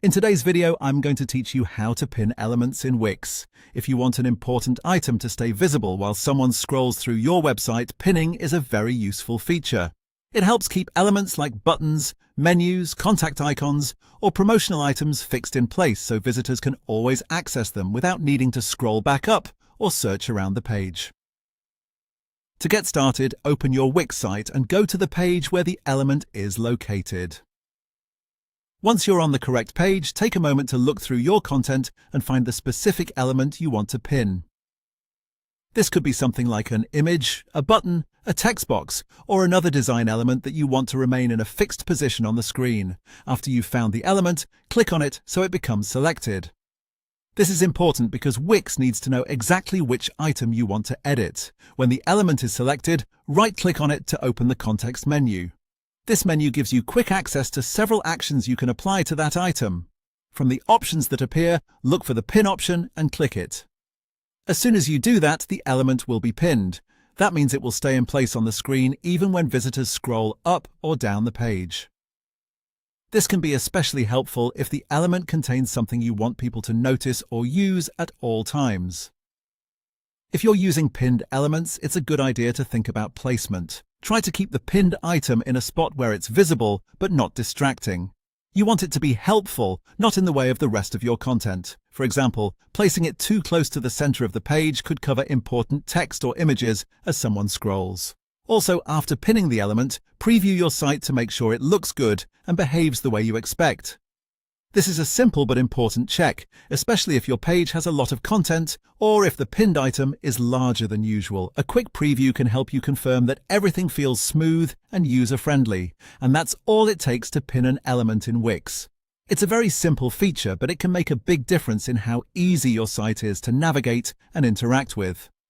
In today's video, I'm going to teach you how to pin elements in Wix. If you want an important item to stay visible while someone scrolls through your website, pinning is a very useful feature. It helps keep elements like buttons, menus, contact icons, or promotional items fixed in place so visitors can always access them without needing to scroll back up or search around the page. To get started, open your Wix site and go to the page where the element is located. Once you're on the correct page, take a moment to look through your content and find the specific element you want to pin. This could be something like an image, a button, a text box, or another design element that you want to remain in a fixed position on the screen. After you've found the element, click on it so it becomes selected. This is important because Wix needs to know exactly which item you want to edit. When the element is selected, right-click on it to open the context menu. This menu gives you quick access to several actions you can apply to that item. From the options that appear, look for the pin option and click it. As soon as you do that, the element will be pinned. That means it will stay in place on the screen even when visitors scroll up or down the page. This can be especially helpful if the element contains something you want people to notice or use at all times. If you're using pinned elements, it's a good idea to think about placement. Try to keep the pinned item in a spot where it's visible but not distracting. You want it to be helpful, not in the way of the rest of your content. For example, placing it too close to the center of the page could cover important text or images as someone scrolls. Also, after pinning the element, preview your site to make sure it looks good and behaves the way you expect. This is a simple but important check, especially if your page has a lot of content or if the pinned item is larger than usual. A quick preview can help you confirm that everything feels smooth and user-friendly, and that's all it takes to pin an element in Wix. It's a very simple feature, but it can make a big difference in how easy your site is to navigate and interact with.